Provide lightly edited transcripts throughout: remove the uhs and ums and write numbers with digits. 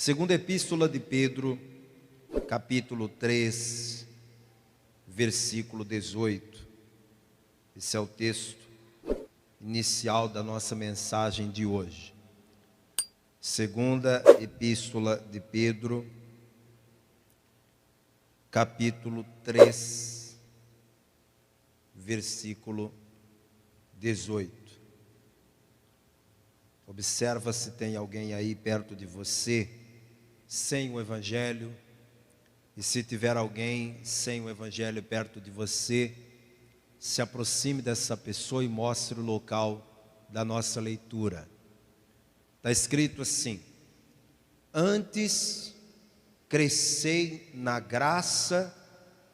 Segunda Epístola de Pedro, capítulo 3, versículo 18. Esse é o texto inicial da nossa mensagem de hoje. Segunda Epístola de Pedro, capítulo 3, versículo 18. Observa se tem alguém aí perto de você sem o Evangelho, e se tiver alguém sem o Evangelho perto de você, se aproxime dessa pessoa e mostre o local da nossa leitura. Está escrito assim: antes crescei na graça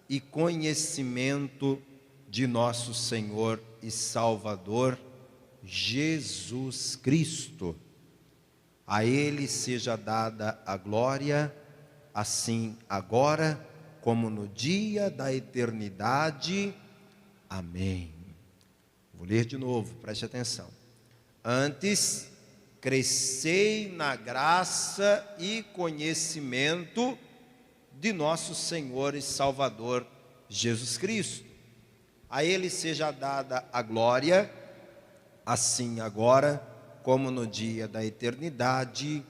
e conhecimento de nosso Senhor e Salvador Jesus Cristo. A Ele seja dada a glória, assim agora como no dia da eternidade. Amém. Vou ler de novo, preste atenção. Antes crescei na graça e conhecimento de nosso Senhor e Salvador Jesus Cristo. A Ele seja dada a glória, assim agora como no dia da eternidade.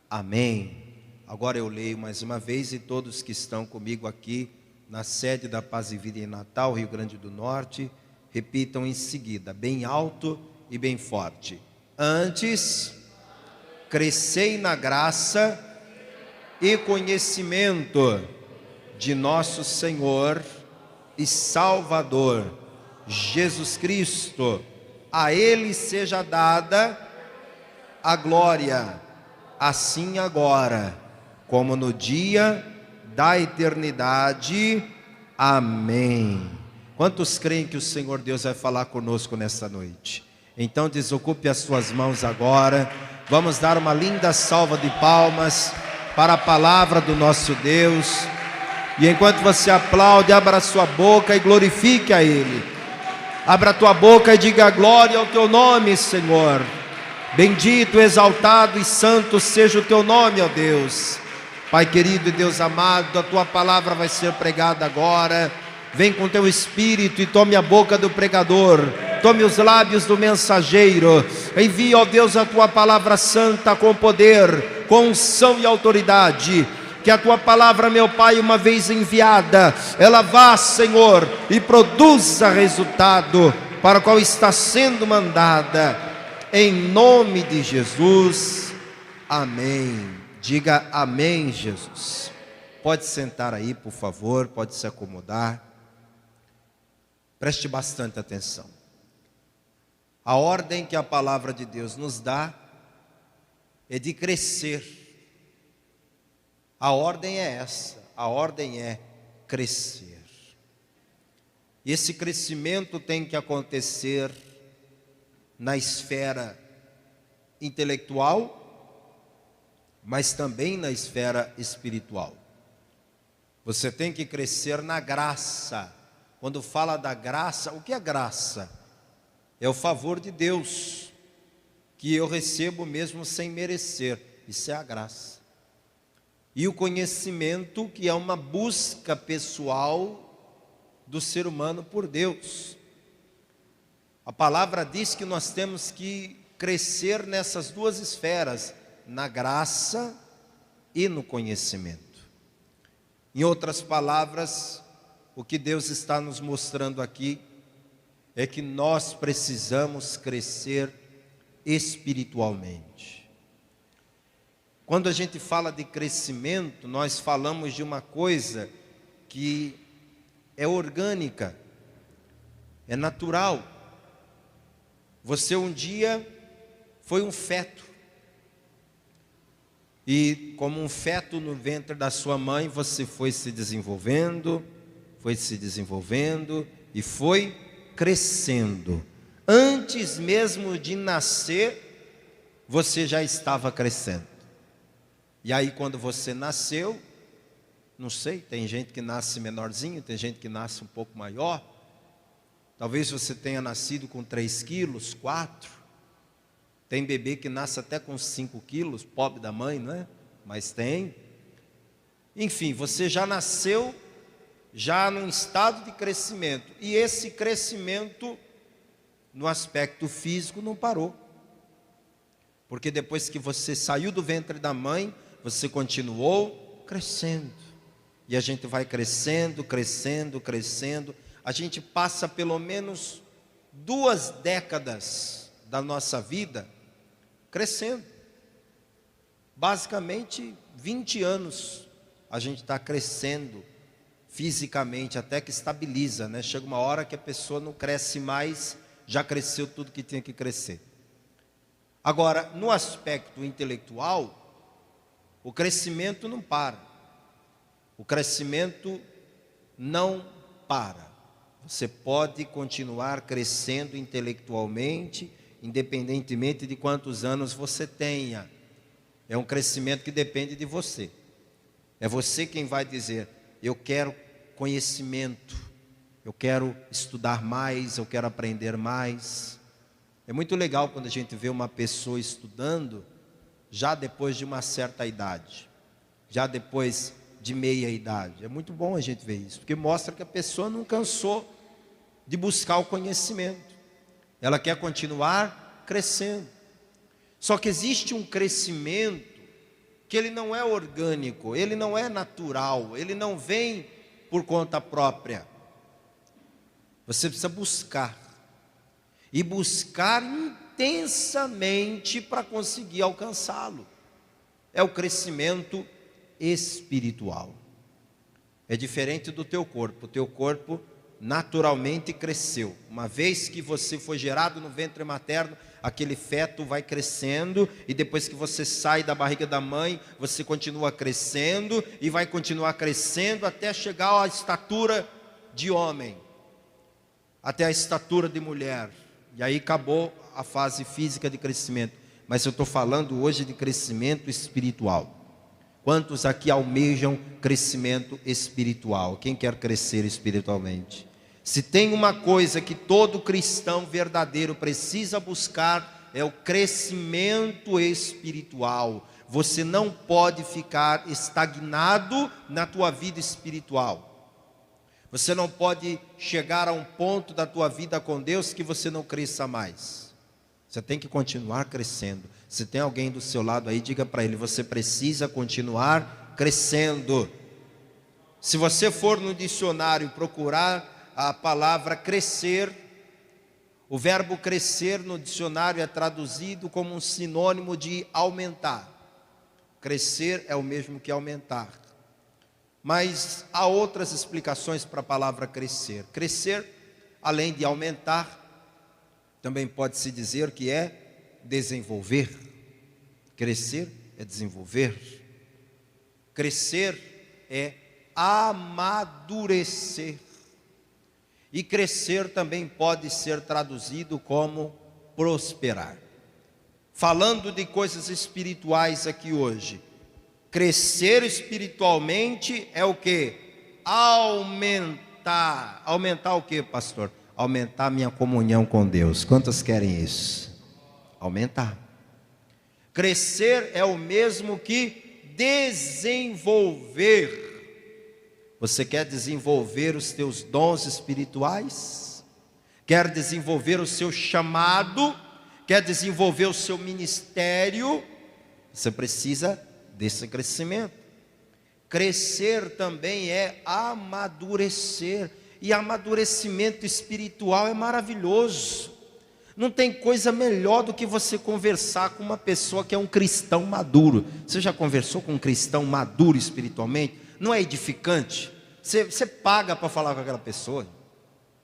Amém. Agora eu leio mais uma vez, e todos que estão comigo aqui na sede da Paz e Vida em Natal, Rio Grande do Norte, repitam em seguida, bem alto e bem forte. Antes crescei na graça e conhecimento de nosso Senhor e Salvador Jesus Cristo. A Ele seja dada a glória, assim agora como no dia da eternidade. Amém. Quantos creem que o Senhor Deus vai falar conosco nessa noite? Então desocupe as suas mãos agora. Vamos dar uma linda salva de palmas para a palavra do nosso Deus. E enquanto você aplaude, abra a sua boca e glorifique a Ele. Abra a tua boca e diga glória ao teu nome, Senhor. Bendito, exaltado e santo seja o teu nome, ó Deus. Pai querido e Deus amado, a tua palavra vai ser pregada agora. Vem com teu espírito e tome a boca do pregador, tome os lábios do mensageiro. Envia, ó Deus, a tua palavra santa com poder, com unção e autoridade. Que a tua palavra, meu Pai, uma vez enviada, ela vá, Senhor, e produza resultado para o qual está sendo mandada. Em nome de Jesus, amém. Diga amém, Jesus. Pode sentar aí, por favor, pode se acomodar. Preste bastante atenção. A ordem que a palavra de Deus nos dá é de crescer. A ordem é essa, a ordem é crescer. E esse crescimento tem que acontecer na esfera intelectual, mas também na esfera espiritual. Você tem que crescer na graça. Quando fala da graça, o que é graça? É o favor de Deus, que eu recebo mesmo sem merecer. Isso é a graça. E o conhecimento, que é uma busca pessoal do ser humano por Deus. A palavra diz que nós temos que crescer nessas duas esferas, na graça e no conhecimento. Em outras palavras, o que Deus está nos mostrando aqui é que nós precisamos crescer espiritualmente. Quando a gente fala de crescimento, nós falamos de uma coisa que é orgânica, é natural. Você um dia foi um feto, e como um feto no ventre da sua mãe, você foi se desenvolvendo e foi crescendo. Antes mesmo de nascer, você já estava crescendo. E aí quando você nasceu, não sei, tem gente que nasce menorzinho, tem gente que nasce um pouco maior. Talvez você tenha nascido com 3 quilos, 4. Tem bebê que nasce até com 5 quilos, pobre da mãe, não é? mas tem. Enfim, você já nasceu já num estado de crescimento, e esse crescimento no aspecto físico não parou, porque depois que você saiu do ventre da mãe, você continuou crescendo, e a gente vai crescendo, crescendo, crescendo. A gente passa pelo menos 2 décadas da nossa vida crescendo, basicamente 20 anos a gente está crescendo fisicamente, até que estabiliza, né? Chega uma hora que a pessoa não cresce mais, já cresceu tudo que tinha que crescer. Agora, no aspecto intelectual, o crescimento não para. O crescimento não para. Você pode continuar crescendo intelectualmente, independentemente de quantos anos você tenha. É um crescimento que depende de você. É você quem vai dizer: eu quero conhecimento, eu quero estudar mais, eu quero aprender mais. É muito legal quando a gente vê uma pessoa estudando já depois de uma certa idade, já depois de meia idade. É muito bom a gente ver isso, porque mostra que a pessoa não cansou de buscar o conhecimento. Ela quer continuar crescendo. Só que existe um crescimento que ele não é orgânico, ele não é natural, ele não vem por conta própria. Você precisa buscar, e buscar intensamente para conseguir alcançá-lo. É o crescimento espiritual. É diferente do teu corpo. O teu corpo naturalmente cresceu. Uma vez que você foi gerado no ventre materno, aquele feto vai crescendo, e depois que você sai da barriga da mãe, você continua crescendo, e vai continuar crescendo até chegar à estatura de homem, até a estatura de mulher, e aí acabou a fase física de crescimento. Mas eu estou falando hoje de crescimento espiritual. Quantos aqui almejam crescimento espiritual? Quem quer crescer espiritualmente? Se tem uma coisa que todo cristão verdadeiro precisa buscar, é o crescimento espiritual. Você não pode ficar estagnado na tua vida espiritual. Você não pode chegar a um ponto da tua vida com Deus que você não cresça mais. Você tem que continuar crescendo. Se tem alguém do seu lado aí, diga para ele: você precisa continuar crescendo. Se você for no dicionário procurar a palavra crescer, o verbo crescer no dicionário é traduzido como um sinônimo de aumentar. Crescer é o mesmo que aumentar. Mas há outras explicações para a palavra crescer. Crescer, além de aumentar, também pode-se dizer que é desenvolver. Crescer é desenvolver. Crescer é amadurecer. E crescer também pode ser traduzido como prosperar. Falando de coisas espirituais aqui hoje, crescer espiritualmente é o que? Aumentar. Aumentar o que, pastor? Aumentar a minha comunhão com Deus. Quantos querem isso? Aumentar. Crescer é o mesmo que desenvolver. Você quer desenvolver os teus dons espirituais? Quer desenvolver o seu chamado? Quer desenvolver o seu ministério? Você precisa desse crescimento. Crescer também é amadurecer. E amadurecimento espiritual é maravilhoso. Não tem coisa melhor do que você conversar com uma pessoa que é um cristão maduro. Você já conversou com um cristão maduro espiritualmente? Não é edificante? Você paga para falar com aquela pessoa.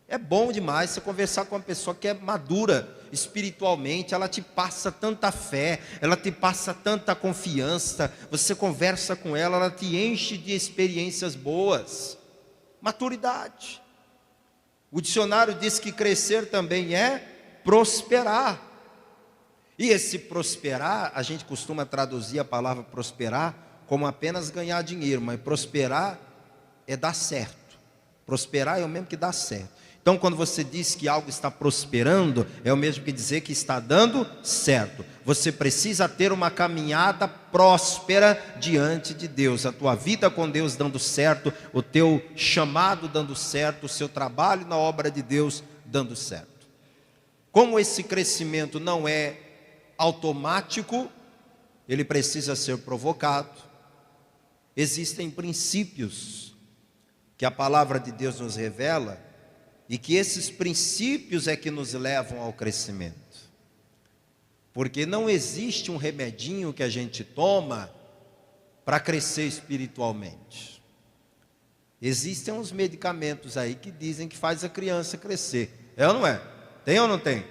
É bom demais você conversar com uma pessoa que é madura espiritualmente. Ela te passa tanta fé, ela te passa tanta confiança. Você conversa com ela, ela te enche de experiências boas. Maturidade. O dicionário diz que crescer também é prosperar. E esse prosperar, a gente costuma traduzir a palavra prosperar como apenas ganhar dinheiro, mas prosperar é dar certo. Prosperar é o mesmo que dar certo. Então, quando você diz que algo está prosperando, é o mesmo que dizer que está dando certo. Você precisa ter uma caminhada próspera diante de Deus. A tua vida com Deus dando certo, o teu chamado dando certo, o seu trabalho na obra de Deus dando certo. Como esse crescimento não é automático, ele precisa ser provocado. Existem princípios que a palavra de Deus nos revela, e que esses princípios é que nos levam ao crescimento. Porque não existe um remedinho que a gente toma para crescer espiritualmente. Existem uns medicamentos aí que dizem que faz a criança crescer. É ou não é? Tem ou não tem?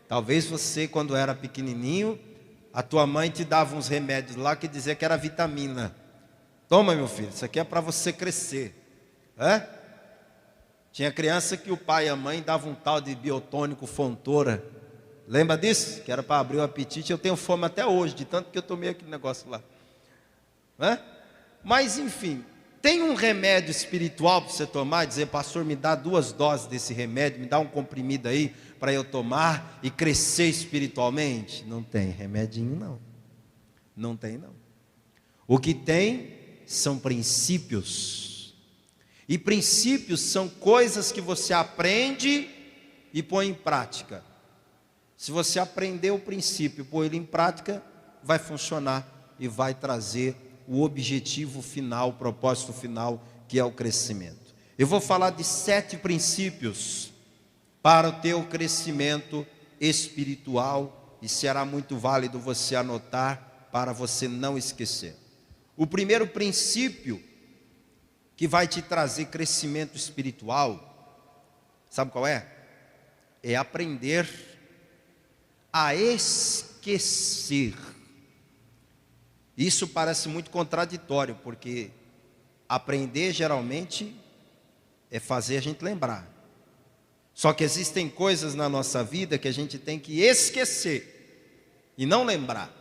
Talvez você, quando era pequenininho, a tua mãe te dava uns remédios lá que dizia que era vitamina. Toma, meu filho, isso aqui é para você crescer. É? Tinha criança que o pai e a mãe davam um tal de biotônico Fontoura. Lembra disso? Que era para abrir o apetite. Eu tenho fome até hoje, de tanto que eu tomei aquele negócio lá. Mas enfim, tem um remédio espiritual para você tomar, dizer, pastor, me dá 2 doses desse remédio, me dá um comprimido aí para eu tomar e crescer espiritualmente? Não tem remedinho não. Não tem não. O que tem são princípios. E princípios são coisas que você aprende e põe em prática. Se você aprender o princípio e pôr ele em prática, vai funcionar e vai trazer o objetivo final, o propósito final, que é o crescimento. Eu vou falar de 7 princípios para o teu crescimento espiritual, e será muito válido você anotar para você não esquecer. O primeiro princípio que vai te trazer crescimento espiritual, sabe qual é? É aprender a esquecer. Isso parece muito contraditório, porque aprender geralmente é fazer a gente lembrar. Só que existem coisas na nossa vida que a gente tem que esquecer e não lembrar.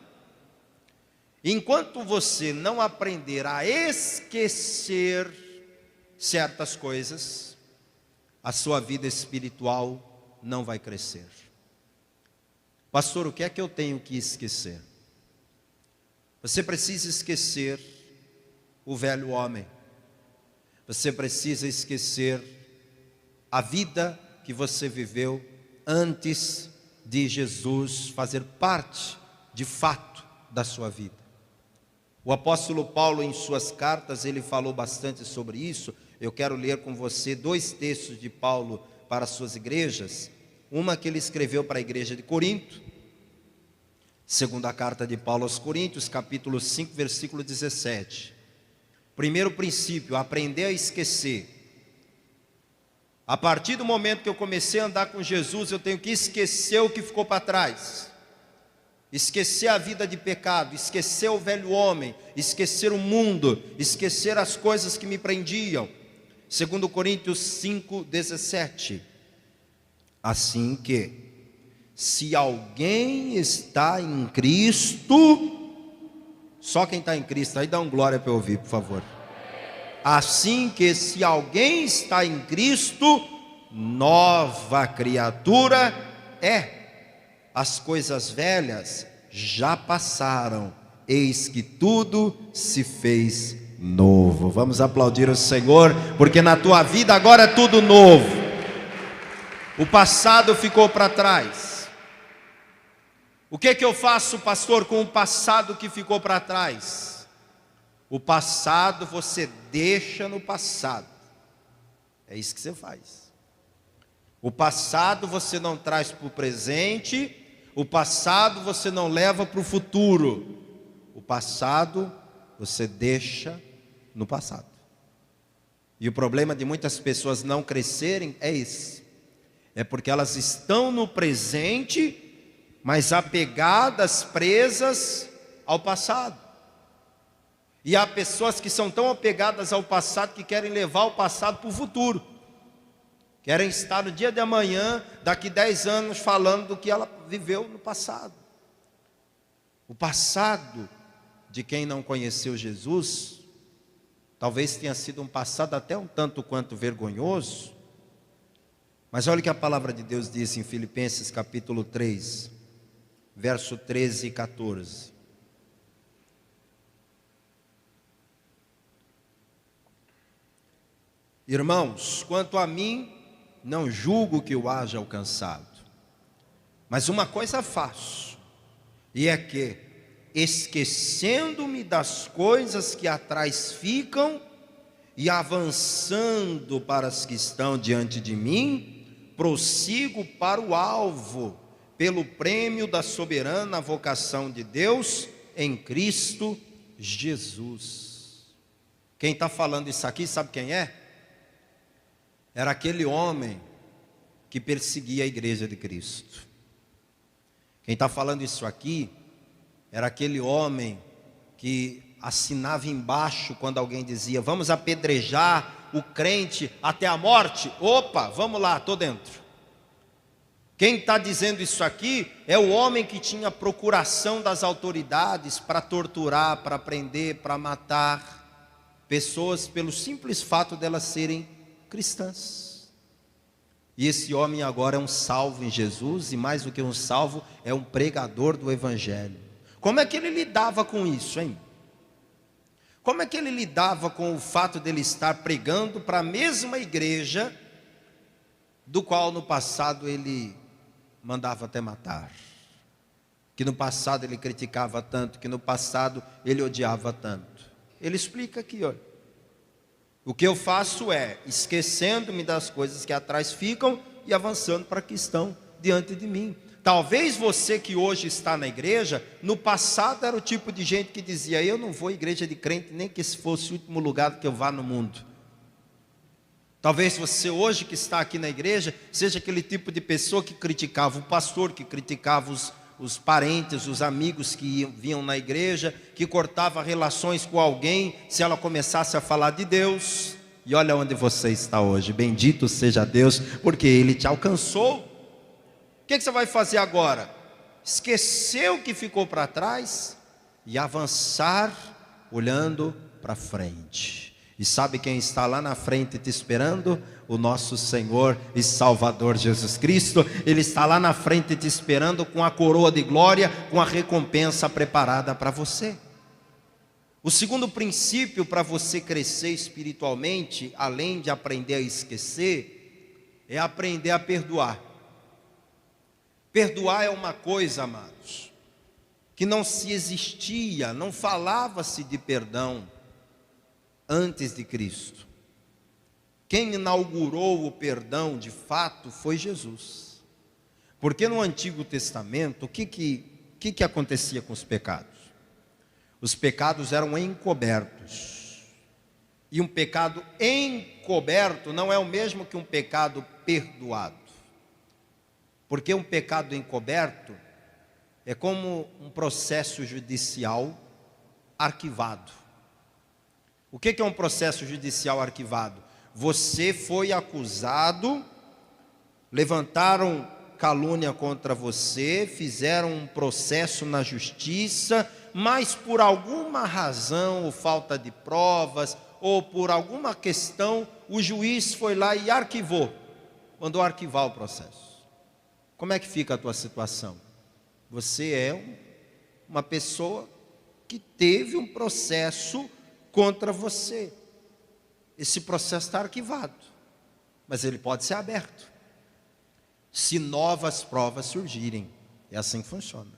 Enquanto você não aprender a esquecer certas coisas, a sua vida espiritual não vai crescer. Pastor, o que é que eu tenho que esquecer? Você precisa esquecer o velho homem. Você precisa esquecer a vida que você viveu antes de Jesus fazer parte, de fato, da sua vida. O apóstolo Paulo, em suas cartas, ele falou bastante sobre isso. Eu quero ler com você 2 textos de Paulo para as suas igrejas. Uma que ele escreveu para a igreja de Corinto, segunda carta de Paulo aos Coríntios, capítulo 5, versículo 17. Primeiro princípio, aprender a esquecer. A partir do momento que eu comecei a andar com Jesus, eu tenho que esquecer o que ficou para trás. Esquecer a vida de pecado, esquecer o velho homem, esquecer o mundo, esquecer as coisas que me prendiam. 2 Coríntios 5, 17. Assim que, se alguém está em Cristo, só quem está em Cristo, aí dá um glória para eu ouvir, por favor. Assim que, se alguém está em Cristo, nova criatura é. As coisas velhas já passaram, eis que tudo se fez novo. Vamos aplaudir o Senhor, porque na tua vida agora é tudo novo. O passado ficou para trás. O que eu faço, pastor, com o passado que ficou para trás? O passado você deixa no passado. É isso que você faz. O passado você não traz para o presente, o passado você não leva para o futuro. O passado você deixa no passado. E o problema de muitas pessoas não crescerem é esse. É porque elas estão no presente, mas apegadas, presas ao passado. E há pessoas que são tão apegadas ao passado que querem levar o passado para o futuro. Querem estar no dia de amanhã, daqui 10 anos, falando do que ela viveu no passado. O passado de quem não conheceu Jesus Talvez tenha sido um passado até um tanto quanto vergonhoso. Mas olha o que a palavra de Deus diz em Filipenses capítulo 3, verso 13 e 14. Irmãos, quanto a mim, não julgo que eu haja alcançado, mas uma coisa faço, e é que, esquecendo-me das coisas que atrás ficam, e avançando para as que estão diante de mim, prossigo para o alvo, pelo prêmio da soberana vocação de Deus, em Cristo Jesus. Quem está falando isso aqui, sabe quem é? Era aquele homem que perseguia a igreja de Cristo. Quem está falando isso aqui era aquele homem que assinava embaixo quando alguém dizia: vamos apedrejar o crente até a morte. Opa, vamos lá, estou dentro. Quem está dizendo isso aqui é o homem que tinha procuração das autoridades para torturar, para prender, para matar pessoas pelo simples fato delas serem cristãs. E esse homem agora é um salvo em Jesus, e mais do que um salvo, é um pregador do Evangelho. Como é que ele lidava com isso, hein? Como é que ele lidava com o fato dele estar pregando para a mesma igreja do qual no passado ele mandava até matar, que no passado ele criticava tanto, que no passado ele odiava tanto? Ele explica aqui, olha: o que eu faço é, esquecendo-me das coisas que atrás ficam e avançando para que estão diante de mim. Talvez você que hoje está na igreja, no passado era o tipo de gente que dizia: eu não vou à igreja de crente, nem que esse fosse o último lugar que eu vá no mundo. Talvez você hoje que está aqui na igreja, seja aquele tipo de pessoa que criticava o pastor, que criticava os parentes, os amigos que vinham na igreja, que cortava relações com alguém se ela começasse a falar de Deus. E olha onde você está hoje, bendito seja Deus, porque Ele te alcançou. O que você vai fazer agora? Esquecer o que ficou para trás e avançar olhando para frente. E sabe quem está lá na frente te esperando? O nosso Senhor e Salvador Jesus Cristo. Ele está lá na frente te esperando com a coroa de glória, com a recompensa preparada para você. O segundo princípio para você crescer espiritualmente, além de aprender a esquecer, é aprender a perdoar. Perdoar é uma coisa, amados, que não se existia, não falava-se de perdão antes de Cristo. Quem inaugurou o perdão de fato foi Jesus. Porque no Antigo Testamento, o que acontecia com os pecados? Os pecados eram encobertos. E um pecado encoberto não é o mesmo que um pecado perdoado. Porque um pecado encoberto é como um processo judicial arquivado. O que é um processo judicial arquivado? Você foi acusado, levantaram calúnia contra você, fizeram um processo na justiça, mas por alguma razão, ou falta de provas, ou por alguma questão, o juiz foi lá e arquivou, mandou arquivar o processo. Como é que fica a tua situação? Você é uma pessoa que teve um processo contra você. Esse processo está arquivado, mas ele pode ser aberto se novas provas surgirem. É assim que funciona.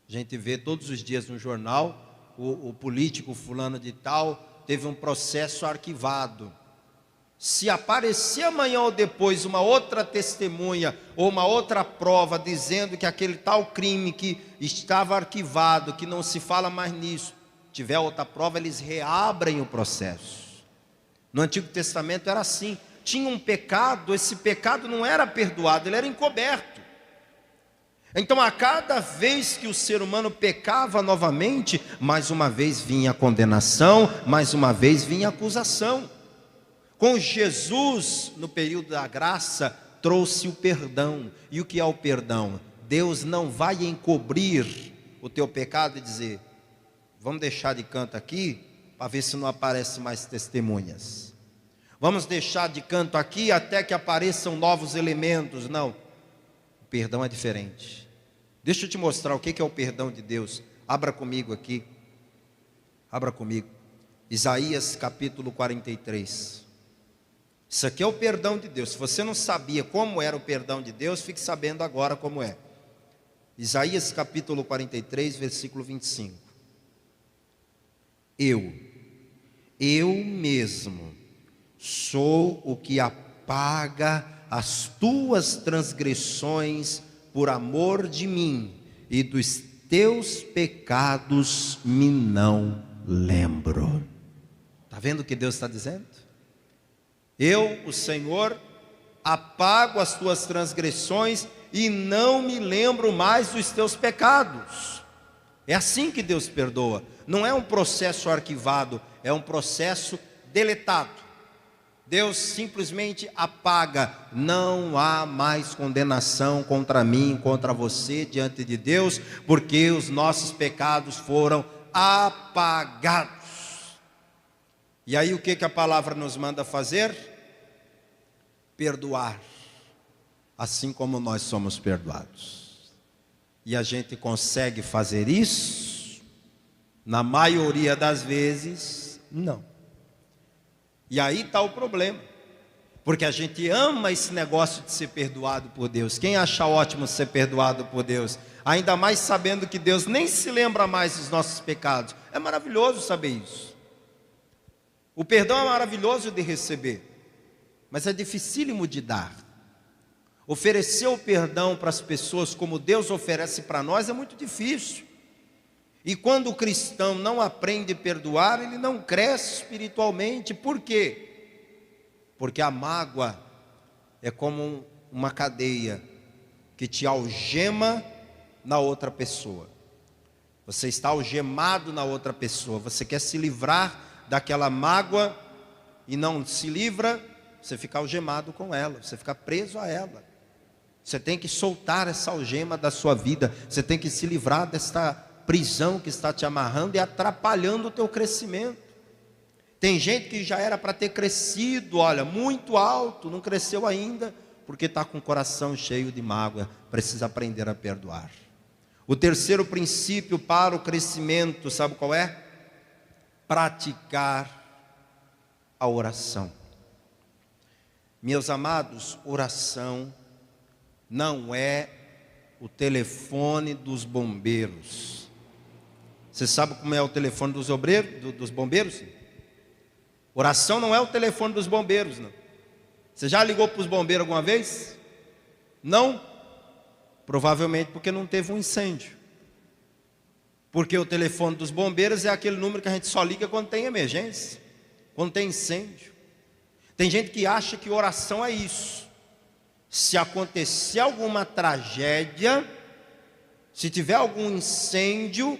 A gente vê todos os dias no jornal, o político fulano de tal teve um processo arquivado. Se aparecer amanhã ou depois uma outra testemunha ou uma outra prova dizendo que aquele tal crime que estava arquivado, que não se fala mais nisso, tiver outra prova, eles reabrem o processo. No Antigo Testamento era assim. Tinha um pecado, esse pecado não era perdoado, ele era encoberto. Então a cada vez que o ser humano pecava novamente, mais uma vez vinha a condenação, mais uma vez vinha a acusação. Com Jesus, no período da graça, trouxe o perdão. E o que é o perdão? Deus não vai encobrir o teu pecado e dizer: vamos deixar de canto aqui, para ver se não aparecem mais testemunhas. Vamos deixar de canto aqui até que apareçam novos elementos. Não, o perdão é diferente. Deixa eu te mostrar o que é o perdão de Deus. Abra comigo aqui. Abra comigo. Isaías capítulo 43. Isso aqui é o perdão de Deus. Se você não sabia como era o perdão de Deus, fique sabendo agora como é. Isaías capítulo 43, versículo 25. Eu mesmo sou o que apaga as tuas transgressões por amor de mim, e dos teus pecados me não lembro. Está vendo o que Deus está dizendo? Eu, o Senhor, apago as tuas transgressões e não me lembro mais dos teus pecados. É assim que Deus perdoa. Não é um processo arquivado, é um processo deletado. Deus simplesmente apaga. Não há mais condenação contra mim, contra você diante de Deus, porque os nossos pecados foram apagados. E aí o que a palavra nos manda fazer? Perdoar, assim como nós somos perdoados. E a gente consegue fazer isso? Na maioria das vezes, não. E aí está o problema, porque a gente ama esse negócio de ser perdoado por Deus. Quem acha ótimo ser perdoado por Deus? Ainda mais sabendo que Deus nem se lembra mais dos nossos pecados. É maravilhoso saber isso. O perdão é maravilhoso de receber, mas é dificílimo de dar. Oferecer o perdão para as pessoas como Deus oferece para nós é muito difícil. E quando o cristão não aprende a perdoar, ele não cresce espiritualmente. Por quê? Porque a mágoa é como uma cadeia que te algema na outra pessoa. Você está algemado na outra pessoa, você quer se livrar daquela mágoa e não se livra, você fica algemado com ela, você fica preso a ela. Você tem que soltar essa algema da sua vida, você tem que se livrar desta prisão que está te amarrando e atrapalhando o teu crescimento. Tem gente que já era para ter crescido, olha, muito alto, não cresceu ainda, porque está com o coração cheio de mágoa, precisa aprender a perdoar. O terceiro princípio para o crescimento, sabe qual é? Praticar a oração. Meus amados, oração não é o telefone dos bombeiros. Você sabe como é o telefone dos bombeiros? Oração não é o telefone dos bombeiros, não. Você já ligou para os bombeiros alguma vez? Não? Provavelmente porque não teve um incêndio. Porque o telefone dos bombeiros é aquele número que a gente só liga quando tem emergência, quando tem incêndio. Tem gente que acha que oração é isso. Se acontecer alguma tragédia, se tiver algum incêndio,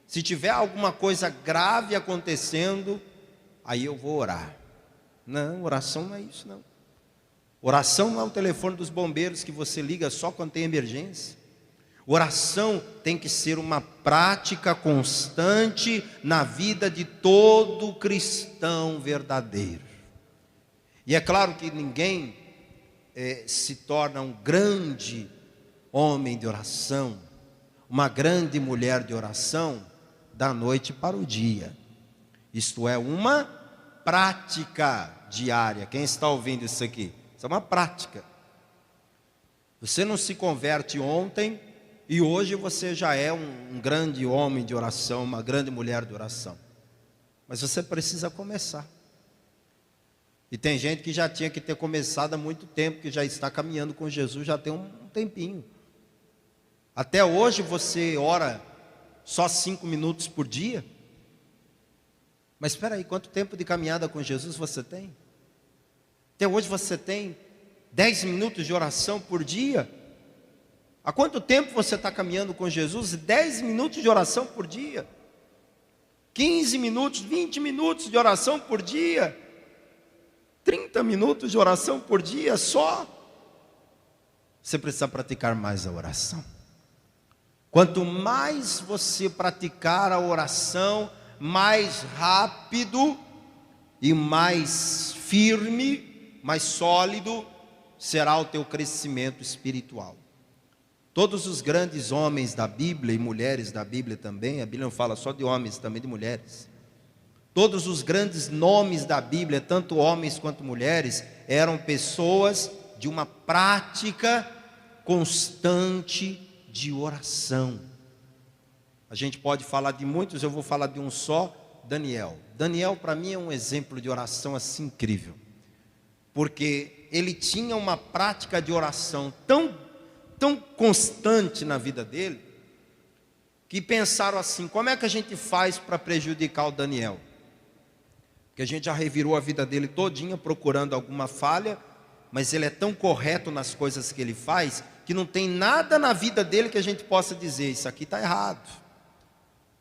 se tiver alguma coisa grave acontecendo, aí eu vou orar. Não, oração não é isso não. Oração não é o telefone dos bombeiros que você liga só quando tem emergência. Oração tem que ser uma prática constante na vida de todo cristão verdadeiro. E é claro que ninguém se torna um grande homem de oração, uma grande mulher de oração, da noite para o dia. Isto é uma prática diária. Quem está ouvindo isso aqui? Isso é uma prática. Você não se converte ontem e hoje você já é um grande homem de oração, uma grande mulher de oração. Mas você precisa começar. E tem gente que já tinha que ter começado há muito tempo, que já está caminhando com Jesus, já tem um tempinho. Até hoje você ora só 5 minutos por dia? Mas espera aí, quanto tempo de caminhada com Jesus você tem? Até hoje você tem 10 minutos de oração por dia? Há quanto tempo você está caminhando com Jesus? 10 minutos de oração por dia? 15 minutos, 20 minutos de oração por dia? 30 minutos de oração por dia só? Você precisa praticar mais a oração. Quanto mais você praticar a oração, mais rápido e mais firme, mais sólido será o teu crescimento espiritual. Todos os grandes homens da Bíblia e mulheres da Bíblia também, a Bíblia não fala só de homens, também de mulheres. Todos os grandes nomes da Bíblia, tanto homens quanto mulheres, eram pessoas de uma prática constante de oração. A gente pode falar de muitos, eu vou falar de um só, Daniel. Daniel para mim é um exemplo de oração assim incrível, porque ele tinha uma prática de oração tão constante na vida dele, que pensaram assim: como é que a gente faz para prejudicar o Daniel? Porque a gente já revirou a vida dele todinha procurando alguma falha, mas ele é tão correto nas coisas que ele faz, que não tem nada na vida dele que a gente possa dizer: isso aqui está errado.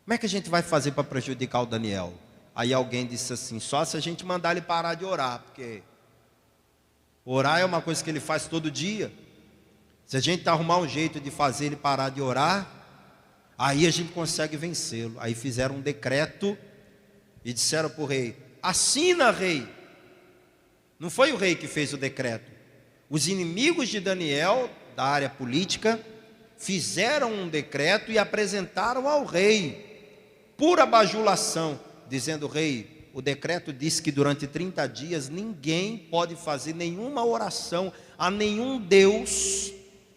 Como é que a gente vai fazer para prejudicar o Daniel? Aí alguém disse assim: só se a gente mandar ele parar de orar, porque orar é uma coisa que ele faz todo dia. Se a gente arrumar um jeito de fazer ele parar de orar, aí a gente consegue vencê-lo. Aí fizeram um decreto e disseram para o rei: assina, rei. Não foi o rei que fez o decreto. Os inimigos de Daniel, da área política, fizeram um decreto e apresentaram ao rei, pura bajulação, dizendo: rei, o decreto diz que durante 30 dias ninguém pode fazer nenhuma oração a nenhum Deus,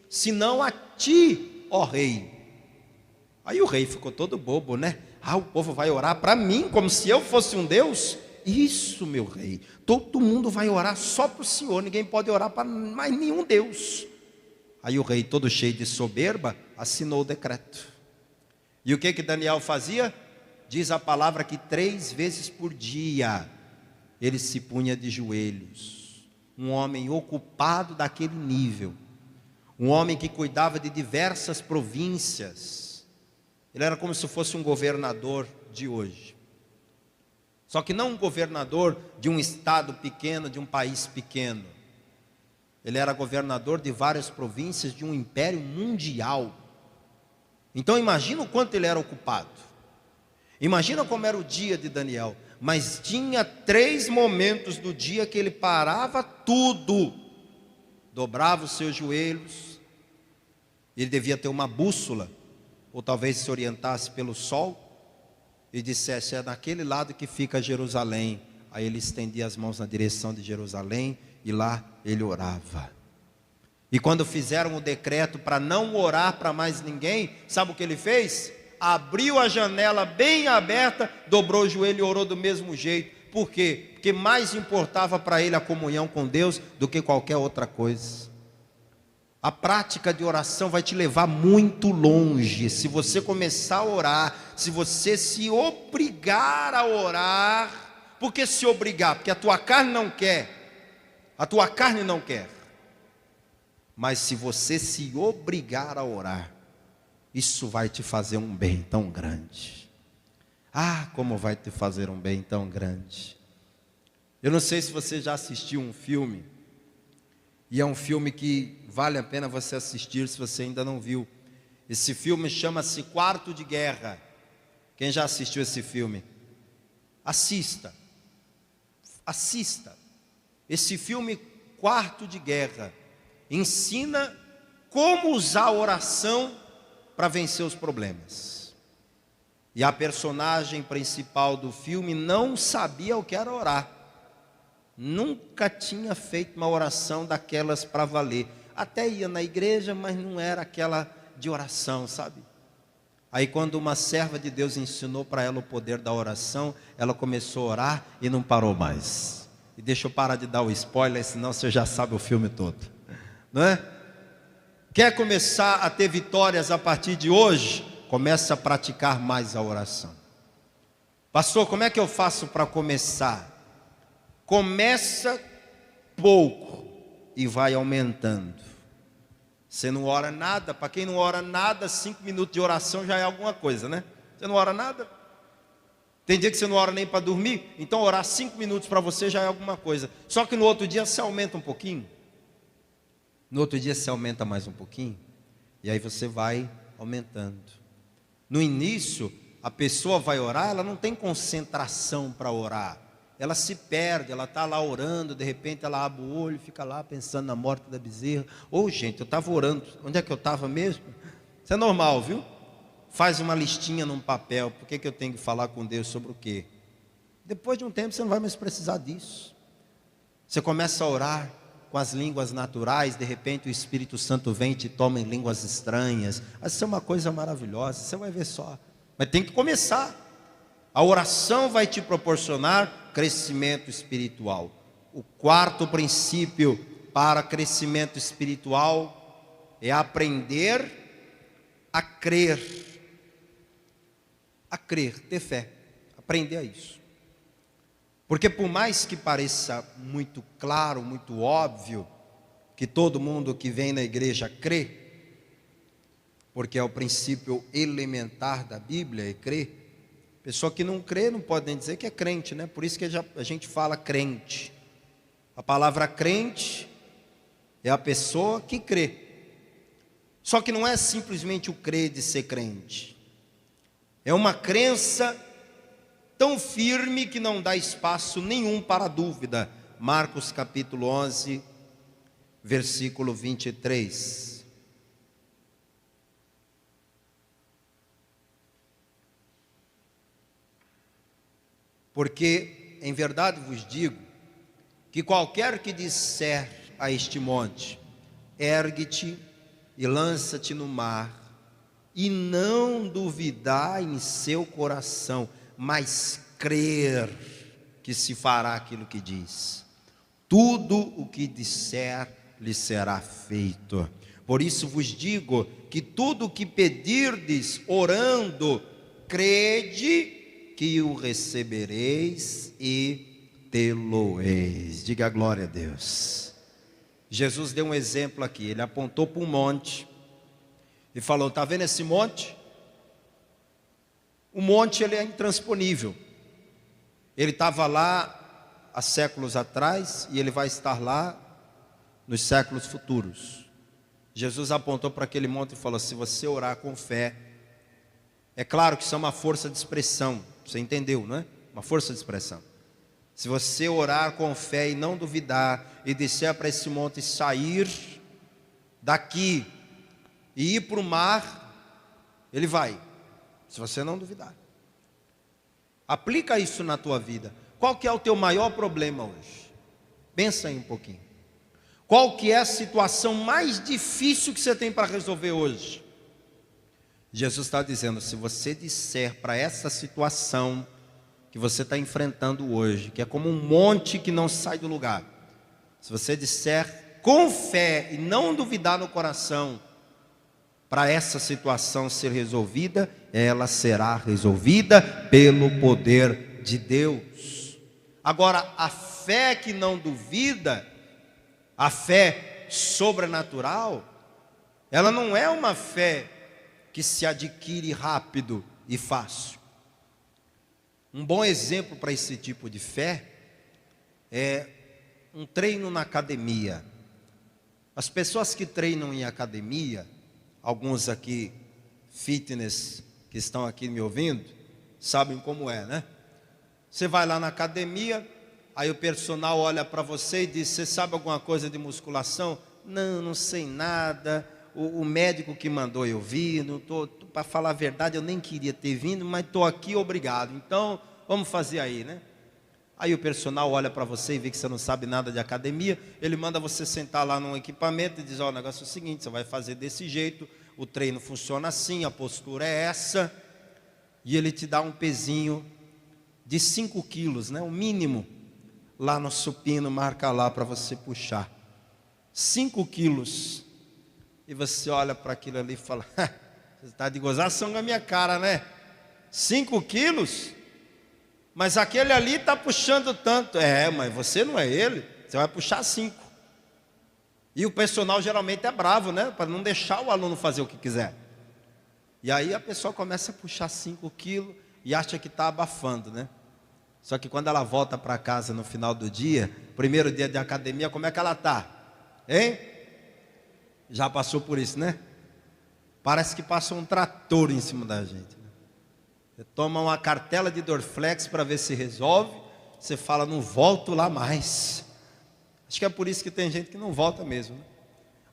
senão a ti, ó rei. Aí o rei ficou todo bobo, né? O povo vai orar para mim, como se eu fosse um Deus? Isso, meu rei, todo mundo vai orar só para o Senhor, ninguém pode orar para mais nenhum Deus. Aí o rei, todo cheio de soberba, assinou o decreto. E o que Daniel fazia? Diz a palavra que 3 vezes por dia ele se punha de joelhos. Um homem ocupado daquele nível, um homem que cuidava de diversas províncias. Ele era como se fosse um governador de hoje. Só que não um governador de um estado pequeno, de um país pequeno. Ele era governador de várias províncias de um império mundial. Então imagina o quanto ele era ocupado. Imagina como era o dia de Daniel. Mas tinha 3 momentos do dia que ele parava tudo, dobrava os seus joelhos. Ele devia ter uma bússola, ou talvez se orientasse pelo sol, e dissesse: é naquele lado que fica Jerusalém. Aí ele estendia as mãos na direção de Jerusalém, e lá ele orava. E quando fizeram o decreto para não orar para mais ninguém, sabe o que ele fez? Abriu a janela bem aberta, dobrou o joelho e orou do mesmo jeito. Por quê? Porque mais importava para ele a comunhão com Deus do que qualquer outra coisa. A prática de oração vai te levar muito longe. Se você começar a orar, se você se obrigar a orar. Por que se obrigar? Porque a tua carne não quer. A tua carne não quer. Mas se você se obrigar a orar, isso vai te fazer um bem tão grande. Como vai te fazer um bem tão grande. Eu não sei se você já assistiu um filme, e é um filme que vale a pena você assistir se você ainda não viu. Esse filme chama-se Quarto de Guerra. Quem já assistiu esse filme? Assista. Esse filme Quarto de Guerra ensina como usar a oração para vencer os problemas. E a personagem principal do filme não sabia o que era orar. Nunca tinha feito uma oração daquelas para valer. Até ia na igreja, mas não era aquela de oração, sabe? Aí quando uma serva de Deus ensinou para ela o poder da oração, ela começou a orar e não parou mais. E deixa eu parar de dar o spoiler, senão você já sabe o filme todo, não é? Quer começar a ter vitórias a partir de hoje? Começa a praticar mais a oração. Pastor, como é que eu faço para começar? Começa pouco e vai aumentando. Você não ora nada? Para quem não ora nada, 5 minutos de oração já é alguma coisa, né? Você não ora nada? Tem dia que você não ora nem para dormir? Então orar 5 minutos para você já é alguma coisa. Só que no outro dia você aumenta um pouquinho. No outro dia você aumenta mais um pouquinho. E aí você vai aumentando. No início, a pessoa vai orar, ela não tem concentração para orar. Ela se perde, ela está lá orando, de repente ela abre o olho, fica lá pensando na morte da bezerra. Ô gente, eu estava orando, onde é que eu estava mesmo? Isso é normal, viu? Faz uma listinha num papel, por que eu tenho que falar com Deus sobre o quê? Depois de um tempo você não vai mais precisar disso. Você começa a orar com as línguas naturais, de repente o Espírito Santo vem e te toma em línguas estranhas. Isso é uma coisa maravilhosa, você vai ver só. Mas tem que começar. A oração vai te proporcionar crescimento espiritual. O quarto princípio para crescimento espiritual é aprender a crer. A crer, ter fé. Aprender a isso. Porque por mais que pareça muito claro, muito óbvio, que todo mundo que vem na igreja crê, porque é o princípio elementar da Bíblia, é crer. Pessoa que não crê não pode nem dizer que é crente, né? Por isso que a gente fala crente. A palavra crente é a pessoa que crê. Só que não é simplesmente o crer de ser crente. É uma crença tão firme que não dá espaço nenhum para dúvida. Marcos capítulo 11, versículo 23. Porque em verdade vos digo, que qualquer que disser a este monte, ergue-te e lança-te no mar, e não duvidar em seu coração, mas crer que se fará aquilo que diz, tudo o que disser lhe será feito. Por isso vos digo que tudo o que pedirdes orando, crede que o recebereis e tê-lo-eis. Diga glória a Deus. Jesus deu um exemplo aqui, ele apontou para um monte e falou: está vendo esse monte? O monte ele é intransponível. Ele estava lá há séculos atrás e ele vai estar lá nos séculos futuros. Jesus apontou para aquele monte e falou: se você orar com fé, é claro que isso é uma força de expressão, você entendeu, não é? Uma força de expressão. Se você orar com fé e não duvidar, e disser para esse monte sair daqui e ir para o mar, ele vai, se você não duvidar. Aplica isso na tua vida. Qual que é o teu maior problema hoje? Pensa aí um pouquinho. Qual que é a situação mais difícil que você tem para resolver hoje? Jesus está dizendo: se você disser para essa situação que você está enfrentando hoje, que é como um monte que não sai do lugar, se você disser com fé e não duvidar no coração, para essa situação ser resolvida, ela será resolvida pelo poder de Deus. Agora, a fé que não duvida, a fé sobrenatural, ela não é uma fé que se adquire rápido e fácil. Um bom exemplo para esse tipo de fé é um treino na academia. As pessoas que treinam em academia, alguns aqui, fitness, que estão aqui me ouvindo, sabem como é, né? Você vai lá na academia, aí o personal olha para você e diz: você sabe alguma coisa de musculação? Não, não sei nada. O médico que mandou eu vir, para falar a verdade, eu nem queria ter vindo, mas estou aqui, obrigado. Então, vamos fazer aí, né? Aí o personal olha para você e vê que você não sabe nada de academia, ele manda você sentar lá num equipamento e diz: ó, o negócio é o seguinte, você vai fazer desse jeito, o treino funciona assim, a postura é essa, e ele te dá um pezinho de 5 quilos, né? O mínimo, lá no supino, marca lá para você puxar. 5 quilos. E você olha para aquilo ali e fala: você está de gozação com a minha cara, né? 5 quilos? Mas aquele ali está puxando tanto. É, mas você não é ele, você vai puxar 5. E o personal geralmente é bravo, né? Para não deixar o aluno fazer o que quiser. E aí a pessoa começa a puxar 5 quilos e acha que está abafando, né? Só que quando ela volta para casa no final do dia, primeiro dia de academia, como é que ela está? Hein? Já passou por isso, né? Parece que passou um trator em cima da gente, né? Você toma uma cartela de Dorflex para ver se resolve. Você fala, não volto lá mais. Acho que é por isso que tem gente que não volta mesmo, né?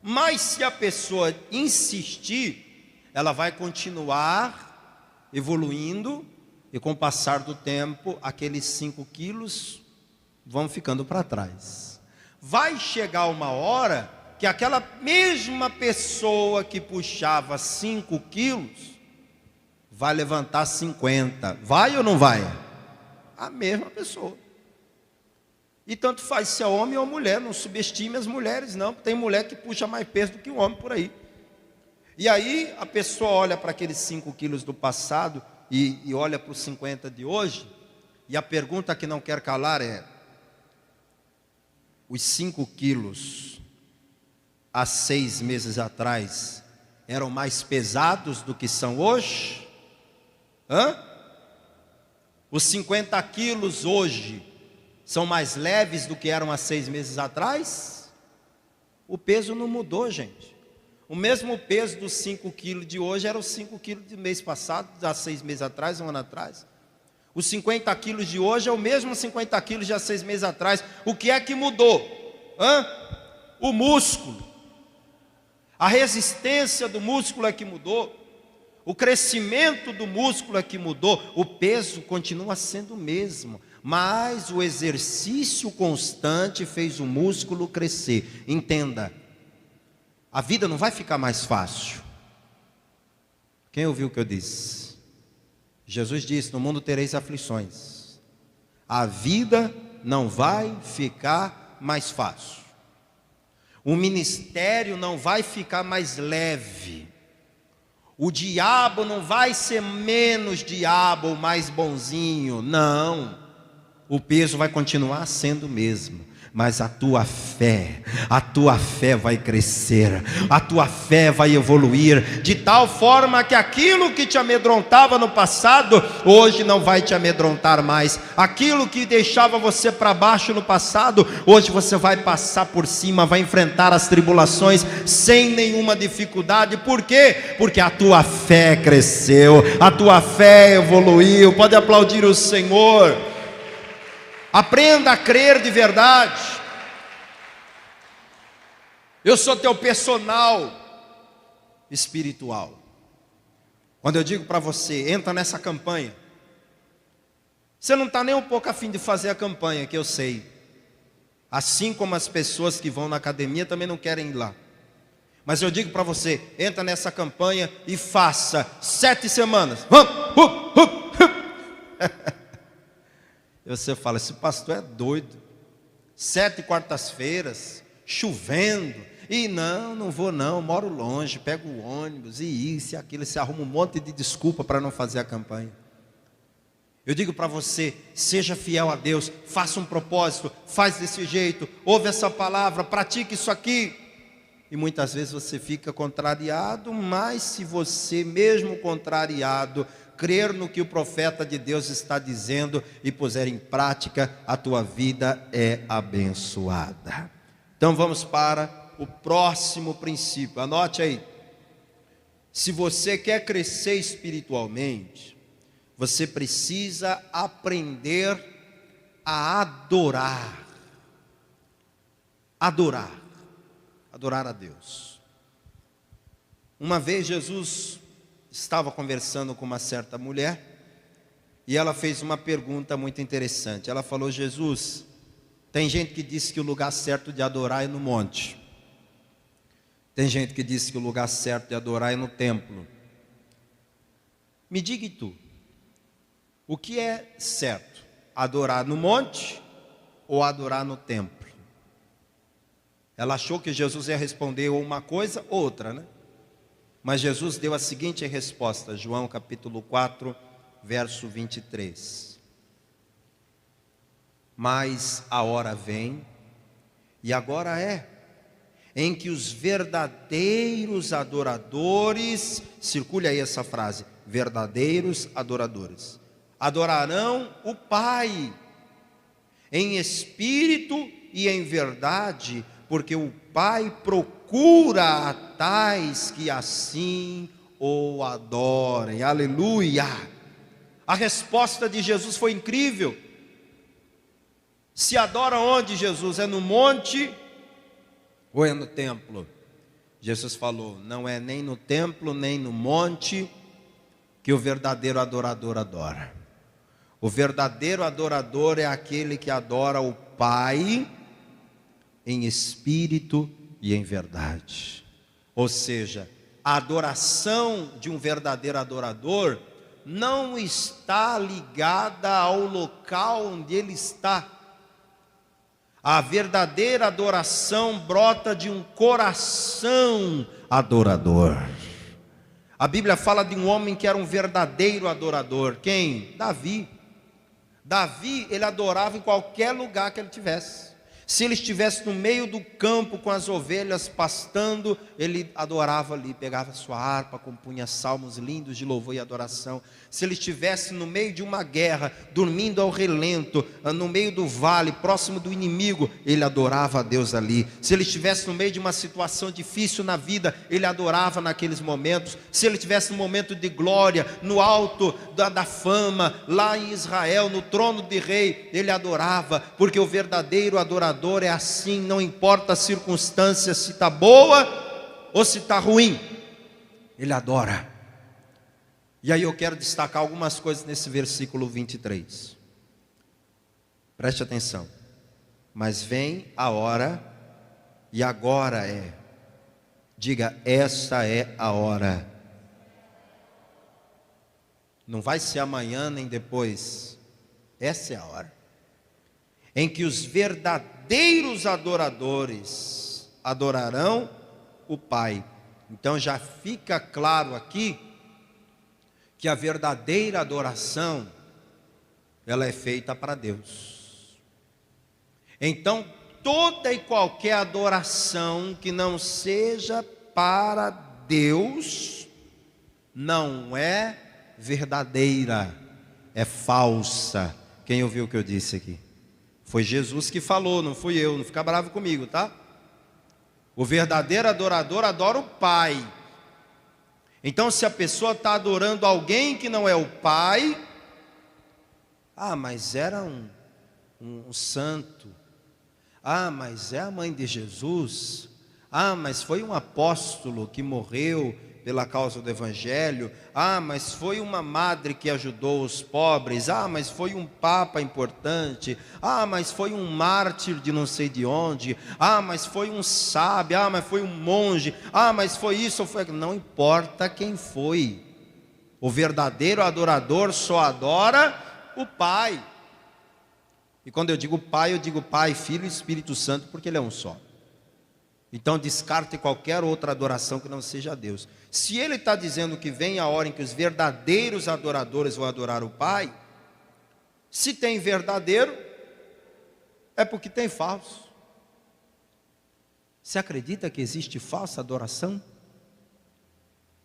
Mas se a pessoa insistir, ela vai continuar evoluindo. E com o passar do tempo, aqueles 5 quilos vão ficando para trás. Vai chegar uma hora que aquela mesma pessoa que puxava 5 quilos vai levantar 50. Vai ou não vai? A mesma pessoa. E tanto faz se é homem ou mulher. Não subestime as mulheres, não. Tem mulher que puxa mais peso do que um homem por aí. E aí a pessoa olha para aqueles 5 quilos do passado e olha para os 50 de hoje. E a pergunta que não quer calar é: os 5 quilos há 6 meses atrás eram mais pesados do que são hoje? Os 50 quilos hoje são mais leves do que eram há 6 meses atrás? O peso não mudou, gente. O mesmo peso dos 5 quilos de hoje era os 5 quilos do mês passado, há 6 meses atrás, um ano atrás. Os 50 quilos de hoje é o mesmo 50 quilos de há 6 meses atrás. O que é que mudou? O músculo. A resistência do músculo é que mudou. O crescimento do músculo é que mudou. O peso continua sendo o mesmo, mas o exercício constante fez o músculo crescer. Entenda, a vida não vai ficar mais fácil. Quem ouviu o que eu disse? Jesus disse, no mundo tereis aflições. A vida não vai ficar mais fácil. O ministério não vai ficar mais leve. O diabo não vai ser menos diabo ou mais bonzinho. Não. O peso vai continuar sendo o mesmo. Mas a tua fé vai crescer, a tua fé vai evoluir, de tal forma que aquilo que te amedrontava no passado, hoje não vai te amedrontar mais. Aquilo que deixava você para baixo no passado, hoje você vai passar por cima, vai enfrentar as tribulações sem nenhuma dificuldade. Por quê? Porque a tua fé cresceu, a tua fé evoluiu. Pode aplaudir o Senhor. Aprenda a crer de verdade. Eu sou teu personal espiritual. Quando eu digo para você, entra nessa campanha, você não está nem um pouco a fim de fazer a campanha, que eu sei. Assim como as pessoas que vão na academia também não querem ir lá. Mas eu digo para você, entra nessa campanha e faça 7 semanas. Você fala, esse pastor é doido. 7 quartas-feiras, chovendo. E não vou não, moro longe, pego o ônibus, e isso e aquilo. Você arruma um monte de desculpa para não fazer a campanha. Eu digo para você, seja fiel a Deus, faça um propósito, faz desse jeito, ouve essa palavra, pratique isso aqui. E muitas vezes você fica contrariado, mas se você mesmo contrariado, crer no que o profeta de Deus está dizendo e puser em prática, a tua vida é abençoada. Então vamos para o próximo princípio, anote aí. Se você quer crescer espiritualmente, você precisa aprender a adorar. Adorar a Deus. Uma vez Jesus estava conversando com uma certa mulher e ela fez uma pergunta muito interessante. Ela falou, Jesus, tem gente que diz que o lugar certo de adorar é no monte. Tem gente que diz que o lugar certo de adorar é no templo. Me diga tu, o que é certo? Adorar no monte ou adorar no templo? Ela achou que Jesus ia responder ou uma coisa ou outra, né? Mas Jesus deu a seguinte resposta, João capítulo 4, verso 23. Mas a hora vem, e agora é, em que os verdadeiros adoradores, circule aí essa frase, verdadeiros adoradores, adorarão o Pai, em espírito e em verdade, porque o Pai procura a tais que assim o adorem. Aleluia! A resposta de Jesus foi incrível. Se adora onde, Jesus? É no monte ou é no templo? Jesus falou: não é nem no templo, nem no monte que o verdadeiro adorador adora. O verdadeiro adorador é aquele que adora o Pai em espírito e em verdade. Ou seja, a adoração de um verdadeiro adorador não está ligada ao local onde ele está. A verdadeira adoração brota de um coração adorador. A Bíblia fala de um homem que era um verdadeiro adorador. Quem? Davi. Davi, ele adorava em qualquer lugar que ele tivesse. Se ele estivesse no meio do campo com as ovelhas pastando, ele adorava ali, pegava sua harpa, compunha salmos lindos de louvor e adoração. Se ele estivesse no meio de uma guerra, dormindo ao relento, no meio do vale, próximo do inimigo, ele adorava a Deus ali. Se ele estivesse no meio de uma situação difícil na vida, ele adorava naqueles momentos. Se ele estivesse no momento de glória, no alto da fama, lá em Israel, no trono de rei, ele adorava, porque o verdadeiro adorador é assim, não importa a circunstância, se está boa ou se está ruim, ele adora. E aí eu quero destacar algumas coisas nesse versículo 23. Preste atenção. Mas vem a hora, e agora é. Diga, essa é a hora. Não vai ser amanhã nem depois. Essa é a hora em que os verdadeiros adoradores adorarão o Pai. Então já fica claro aqui que a verdadeira adoração, ela é feita para Deus. Então toda e qualquer adoração que não seja para Deus, não é verdadeira, é falsa. Quem ouviu o que eu disse aqui? Foi Jesus que falou, não fui eu, não fica bravo comigo, tá? O verdadeiro adorador adora o Pai. Então se a pessoa está adorando alguém que não é o Pai, mas era um santo, mas é a mãe de Jesus, mas foi um apóstolo que morreu pela causa do Evangelho, mas foi uma madre que ajudou os pobres, mas foi um papa importante, mas foi um mártir de não sei de onde, mas foi um sábio, mas foi um monge, mas foi isso, foi... Não importa quem foi, o verdadeiro adorador só adora o Pai. E quando eu digo Pai, eu digo Pai, Filho e Espírito Santo, porque Ele é um só. Então descarte qualquer outra adoração que não seja a Deus. Se ele está dizendo que vem a hora em que os verdadeiros adoradores vão adorar o Pai, se tem verdadeiro, é porque tem falso. Você acredita que existe falsa adoração?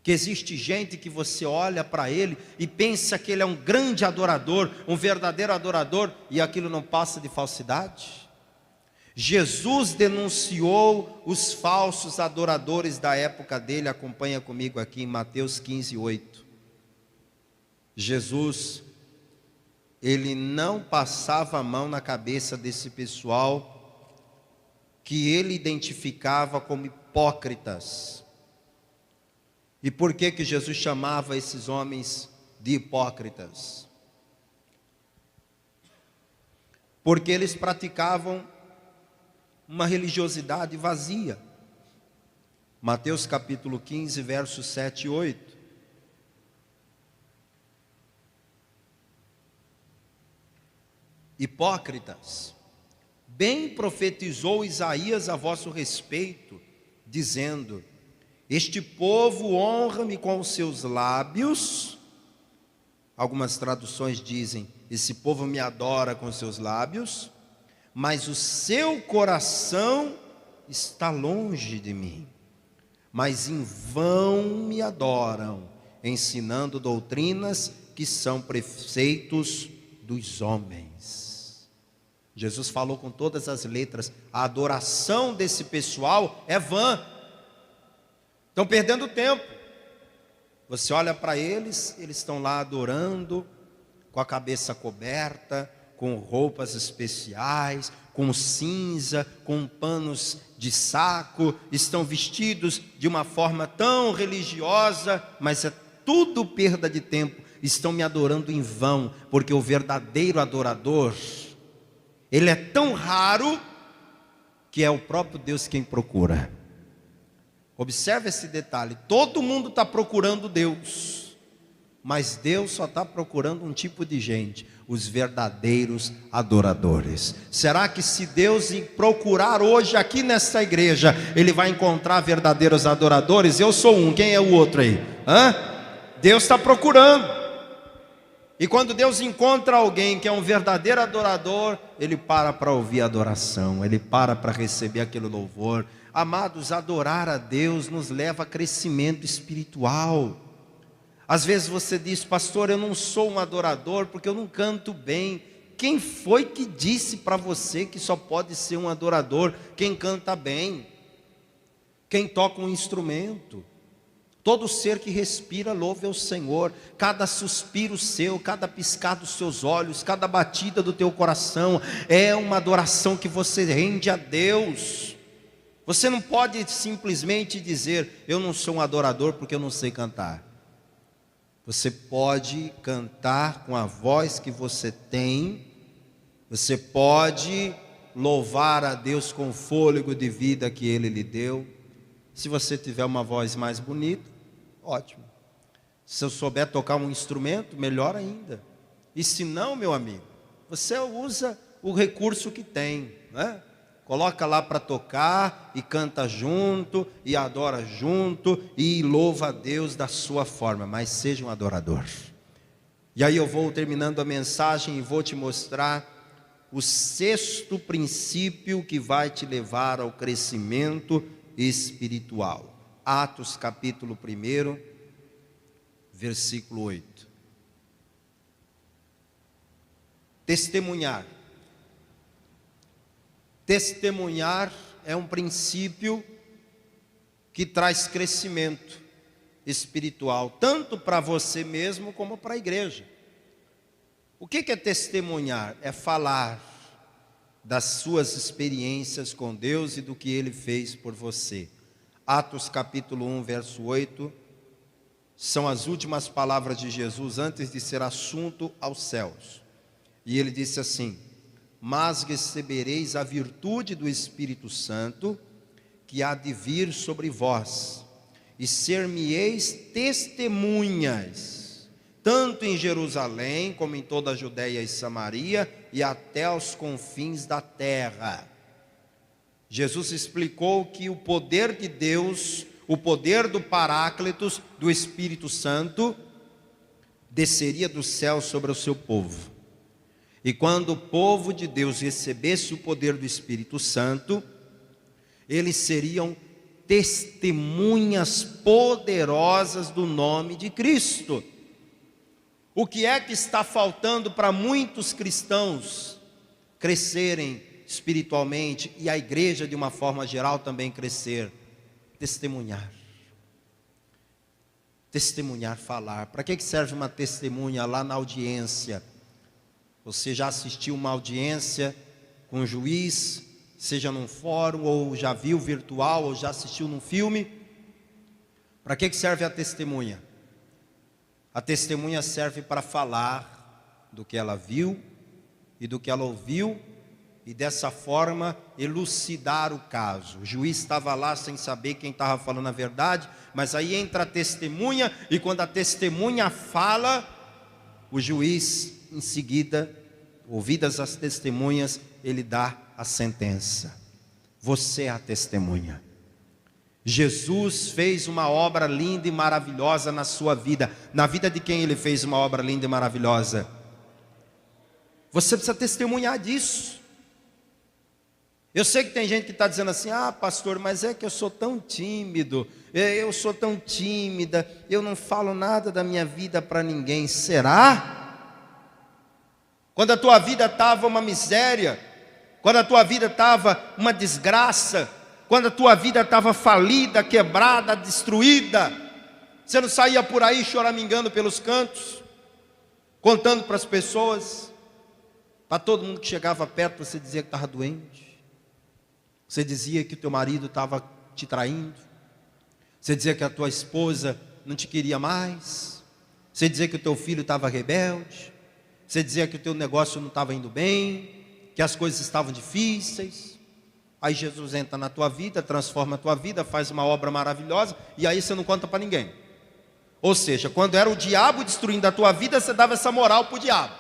Que existe gente que você olha para ele e pensa que ele é um grande adorador, um verdadeiro adorador, e aquilo não passa de falsidade? Jesus denunciou os falsos adoradores da época dele. Acompanha comigo aqui em Mateus 15:8. Jesus, ele não passava a mão na cabeça desse pessoal que ele identificava como hipócritas. E por que Jesus chamava esses homens de hipócritas? Porque eles praticavam uma religiosidade vazia. Mateus capítulo 15, versos 7 e 8. Hipócritas, bem profetizou Isaías a vosso respeito, dizendo: este povo honra-me com os seus lábios. Algumas traduções dizem: esse povo me adora com os seus lábios, mas o seu coração está longe de mim. Mas em vão me adoram, ensinando doutrinas que são preceitos dos homens. Jesus falou com todas as letras: a adoração desse pessoal é vã. Estão perdendo tempo. Você olha para eles, eles estão lá adorando com a cabeça coberta, com roupas especiais, com cinza, com panos de saco, estão vestidos de uma forma tão religiosa, mas é tudo perda de tempo, estão me adorando em vão, porque o verdadeiro adorador, ele é tão raro, que é o próprio Deus quem procura. Observe esse detalhe, todo mundo está procurando Deus, mas Deus só está procurando um tipo de gente, os verdadeiros adoradores. Será que se Deus procurar hoje aqui nessa igreja, Ele vai encontrar verdadeiros adoradores? Eu sou um, quem é o outro aí? Deus está procurando. E quando Deus encontra alguém que é um verdadeiro adorador, Ele para ouvir a adoração, Ele para receber aquele louvor. Amados, adorar a Deus nos leva a crescimento espiritual. Às vezes você diz: pastor, eu não sou um adorador porque eu não canto bem. Quem foi que disse para você que só pode ser um adorador quem canta bem? Quem toca um instrumento? Todo ser que respira louve ao Senhor. Cada suspiro seu, cada piscar dos seus olhos, cada batida do teu coração é uma adoração que você rende a Deus. Você não pode simplesmente dizer: eu não sou um adorador porque eu não sei cantar. Você pode cantar com a voz que você tem, você pode louvar a Deus com o fôlego de vida que Ele lhe deu. Se você tiver uma voz mais bonita, ótimo. Se eu souber tocar um instrumento, melhor ainda. E se não, meu amigo, você usa o recurso que tem, né? Coloca lá para tocar e canta junto, e adora junto, e louva a Deus da sua forma, mas seja um adorador. E aí eu vou terminando a mensagem e vou te mostrar o 6º princípio que vai te levar ao crescimento espiritual. Atos capítulo 1, versículo 8. Testemunhar. Testemunhar é um princípio que traz crescimento espiritual, tanto para você mesmo como para a igreja. O que é testemunhar? É falar das suas experiências com Deus e do que Ele fez por você. Atos capítulo 1, verso 8, são as últimas palavras de Jesus antes de ser assunto aos céus. E Ele disse assim: mas recebereis a virtude do Espírito Santo, que há de vir sobre vós, e ser-me-eis testemunhas, tanto em Jerusalém, como em toda a Judéia e Samaria, e até aos confins da terra. Jesus explicou que o poder de Deus, o poder do Paráclitos, do Espírito Santo, desceria do céu sobre o seu povo. E quando o povo de Deus recebesse o poder do Espírito Santo, eles seriam testemunhas poderosas do nome de Cristo. O que é que está faltando para muitos cristãos crescerem espiritualmente e a igreja de uma forma geral também crescer? Testemunhar. Testemunhar, falar. Para que serve uma testemunha lá na audiência? Você já assistiu uma audiência com o juiz, seja num fórum, ou já viu virtual, ou já assistiu num filme? Para que serve a testemunha? A testemunha serve para falar do que ela viu e do que ela ouviu, e dessa forma elucidar o caso. O juiz estava lá sem saber quem estava falando a verdade, mas aí entra a testemunha, e quando a testemunha fala, o juiz, em seguida, ouvidas as testemunhas, ele dá a sentença. Você é a testemunha. Jesus fez uma obra linda e maravilhosa na sua vida. Na vida de quem Ele fez uma obra linda e maravilhosa? Você precisa testemunhar disso. Eu sei que tem gente que está dizendo assim: ah, pastor, mas é que eu sou tão tímido, eu sou tão tímida, eu não falo nada da minha vida para ninguém. Será? Quando a tua vida estava uma miséria, quando a tua vida estava uma desgraça, quando a tua vida estava falida, quebrada, destruída, você não saía por aí choramingando pelos cantos? contando para as pessoas, para todo mundo que chegava perto, você dizia que estava doente, você dizia que o teu marido estava te traindo, você dizia que a tua esposa não te queria mais, você dizia que o teu filho estava rebelde, você dizia que o teu negócio não estava indo bem, que as coisas estavam difíceis. Aí Jesus entra na tua vida, transforma a tua vida, faz uma obra maravilhosa, e aí você não conta para ninguém. Ou seja, quando era o diabo destruindo a tua vida, você dava essa moral para o diabo.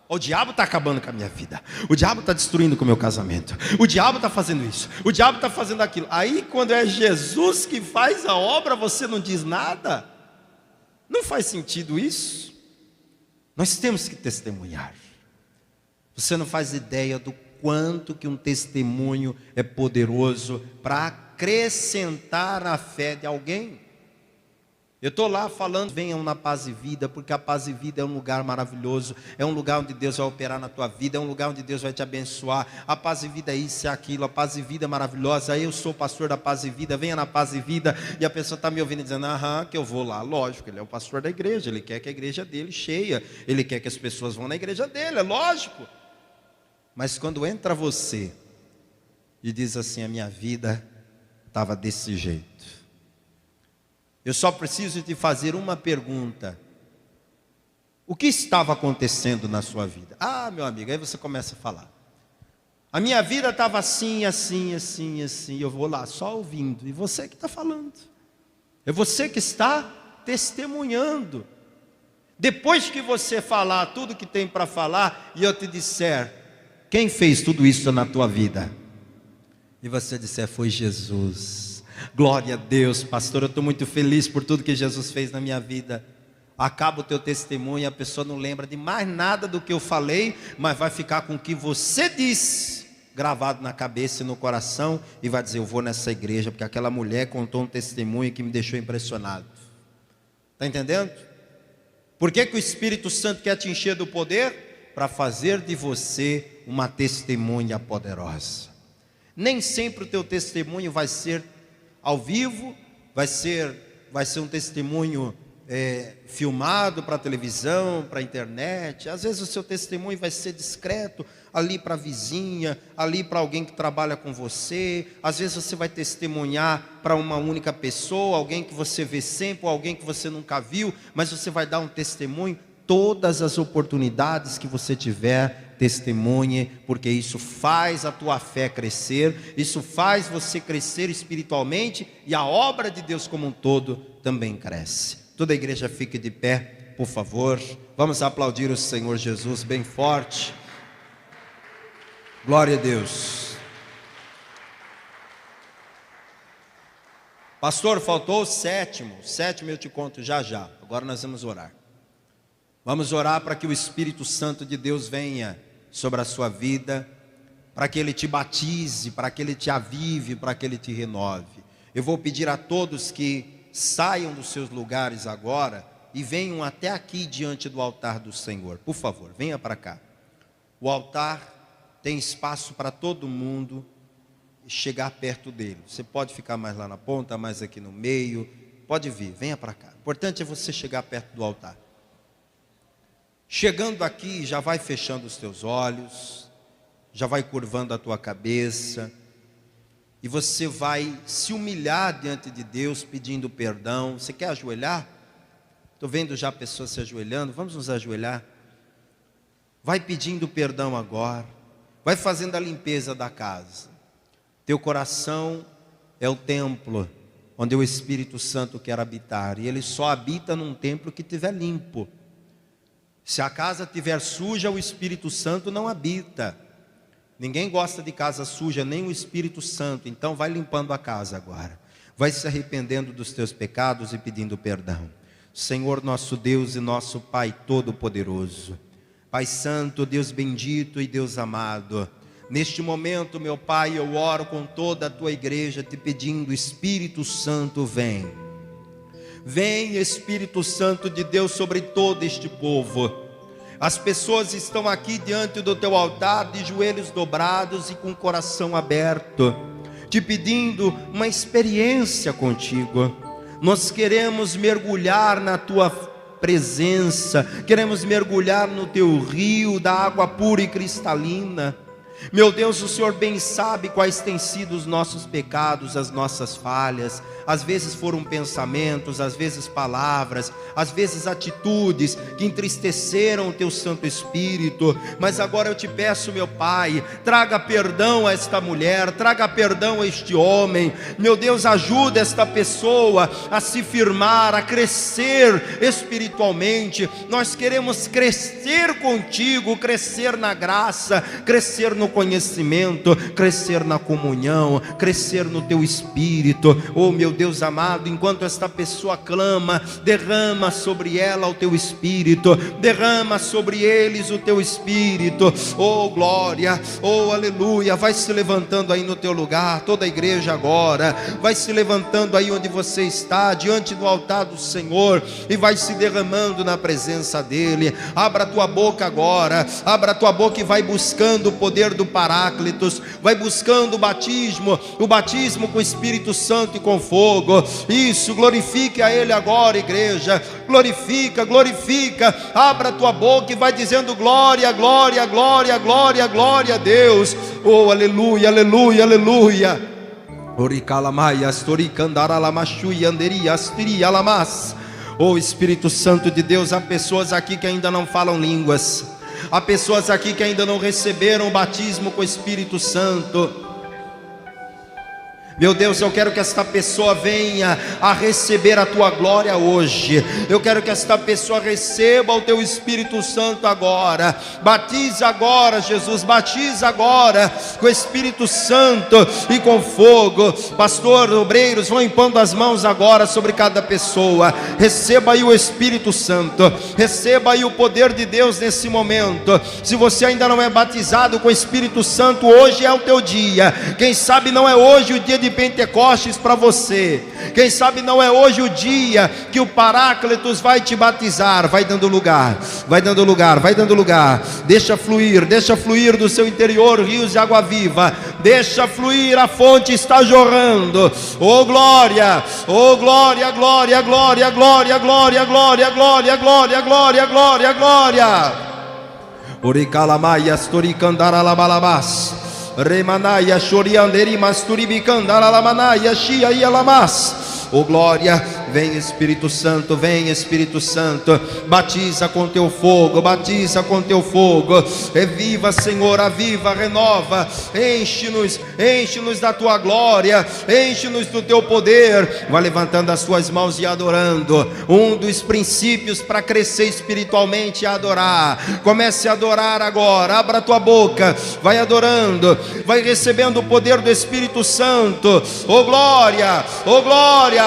O diabo está acabando com a minha vida, o diabo está destruindo com o meu casamento, o diabo está fazendo isso, o diabo está fazendo aquilo. Aí quando é Jesus que faz a obra, você não diz nada. Não faz sentido isso. Nós temos que testemunhar. Você não faz ideia do quanto que um testemunho é poderoso para acrescentar a fé de alguém. Eu estou lá falando, venham na Paz e Vida, porque a Paz e Vida é um lugar maravilhoso, é um lugar onde Deus vai operar na tua vida, é um lugar onde Deus vai te abençoar. A Paz e Vida é isso, é aquilo, a Paz e Vida é maravilhosa. Eu sou pastor da Paz e Vida, venha na Paz e Vida, e a pessoa está me ouvindo dizendo, que eu vou lá. Lógico, ele é o pastor da igreja, ele quer que a igreja dele cheia, ele quer que as pessoas vão na igreja dele, é lógico. Mas quando entra você e diz assim, a minha vida estava desse jeito, eu só preciso te fazer uma pergunta: o que estava acontecendo na sua vida? Meu amigo, aí você começa a falar, a minha vida estava assim, assim, assim, assim. Eu vou lá só ouvindo, e você que está falando, é você que está testemunhando. Depois que você falar tudo que tem para falar, e eu te disser, quem fez tudo isso na tua vida? E você disser, foi Jesus. Glória a Deus, pastor, eu estou muito feliz por tudo que Jesus fez na minha vida. Acaba o teu testemunho, a pessoa não lembra de mais nada do que eu falei, mas vai ficar com o que você disse gravado na cabeça e no coração, e vai dizer, eu vou nessa igreja, porque aquela mulher contou um testemunho que me deixou impressionado. Está entendendo? Por que o Espírito Santo quer te encher do poder? Para fazer de você uma testemunha poderosa. Nem sempre o teu testemunho vai ser ao vivo, vai ser um testemunho filmado para a televisão, para a internet. Às vezes o seu testemunho vai ser discreto, ali para a vizinha, ali para alguém que trabalha com você. Às vezes você vai testemunhar para uma única pessoa, alguém que você vê sempre, ou alguém que você nunca viu, mas você vai dar um testemunho. Todas as oportunidades que você tiver, testemunhe, porque isso faz a tua fé crescer, isso faz você crescer espiritualmente, e a obra de Deus como um todo também cresce. Toda a igreja fique de pé, por favor. Vamos aplaudir o Senhor Jesus bem forte. Glória a Deus. Pastor, faltou o sétimo. O sétimo eu te conto já já. Agora nós vamos orar. Vamos orar para que o Espírito Santo de Deus venha sobre a sua vida, para que Ele te batize, para que Ele te avive, para que Ele te renove. Eu vou pedir a todos que saiam dos seus lugares agora e venham até aqui diante do altar do Senhor. Por favor, venha para cá. O altar tem espaço para todo mundo chegar perto dele. Você pode ficar mais lá na ponta, mais aqui no meio. Pode vir, venha para cá. O importante é você chegar perto do altar. Chegando aqui, já vai fechando os teus olhos, já vai curvando a tua cabeça, e você vai se humilhar diante de Deus, pedindo perdão. Você quer ajoelhar? Estou vendo já pessoas se ajoelhando. Vamos nos ajoelhar. Vai pedindo perdão agora, vai fazendo a limpeza da casa. Teu coração é o templo onde o Espírito Santo quer habitar, e Ele só habita num templo que estiver limpo. Se a casa estiver suja, o Espírito Santo não habita. Ninguém gosta de casa suja, nem o Espírito Santo. Então vai limpando a casa agora. Vai se arrependendo dos teus pecados e pedindo perdão. Senhor nosso Deus e nosso Pai Todo-Poderoso, Pai Santo, Deus bendito e Deus amado, neste momento, meu Pai, eu oro com toda a tua igreja, te pedindo, Espírito Santo, vem. Vem, Espírito Santo de Deus, sobre todo este povo. As pessoas estão aqui diante do teu altar, de joelhos dobrados e com o coração aberto, te pedindo uma experiência contigo. Nós queremos mergulhar na tua presença, queremos mergulhar no teu rio da água pura e cristalina. Meu Deus, o Senhor bem sabe quais têm sido os nossos pecados, as nossas falhas. Às vezes foram pensamentos, às vezes palavras, às vezes atitudes que entristeceram o teu Santo Espírito. Mas agora eu te peço, meu Pai, traga perdão a esta mulher, traga perdão a este homem. Meu Deus, ajuda esta pessoa a se firmar, a crescer espiritualmente. Nós queremos crescer contigo, crescer na graça, crescer no conhecimento, crescer na comunhão, crescer no teu Espírito. Oh, meu Deus amado, enquanto esta pessoa clama, derrama sobre ela o teu Espírito, derrama sobre eles o teu Espírito. Oh glória, oh aleluia. Vai se levantando aí no teu lugar, toda a igreja agora, vai se levantando aí onde você está, diante do altar do Senhor, e vai se derramando na presença dEle. Abra a tua boca agora, abra a tua boca e vai buscando o poder do Paráclitos, vai buscando o batismo com o Espírito Santo e com fogo. Isso, glorifique a Ele agora, igreja, glorifica, glorifica. Abra a tua boca e vai dizendo glória, glória, glória, glória, glória a Deus. Oh, aleluia, aleluia, aleluia. Oh Espírito Santo de Deus, há pessoas aqui que ainda não falam línguas, há pessoas aqui que ainda não receberam o batismo com o Espírito Santo. Meu Deus, eu quero que esta pessoa venha a receber a tua glória hoje. Eu quero que esta pessoa receba o teu Espírito Santo agora. Batiza agora, Jesus, batiza agora com o Espírito Santo e com fogo. Pastor, obreiros, vão impondo as mãos agora sobre cada pessoa. Receba aí o Espírito Santo, receba aí o poder de Deus nesse momento. Se você ainda não é batizado com o Espírito Santo, hoje é o teu dia. Quem sabe não é hoje o dia de Pentecostes para você. Quem sabe não é hoje o dia que o Paráclitos vai te batizar. Vai dando lugar, vai dando lugar, vai dando lugar. Deixa fluir do seu interior rios de água viva. Deixa fluir, a fonte está jorrando. Oh glória, oh glória, glória, glória, glória, glória, glória, glória, glória, glória, glória, glória. Oricalamaia, Storicandaralabalabas. Remanaya Shorianderi Masturibicandara Lamanaya Shia Yalamas. Oh glória, vem Espírito Santo, vem Espírito Santo, batiza com teu fogo, batiza com teu fogo, reviva Senhor, aviva, renova, enche-nos da tua glória, enche-nos do teu poder. Vai levantando as suas mãos e adorando. Um dos princípios para crescer espiritualmente é adorar. Comece a adorar agora, abra a tua boca, vai adorando, vai recebendo o poder do Espírito Santo. Oh glória, oh glória.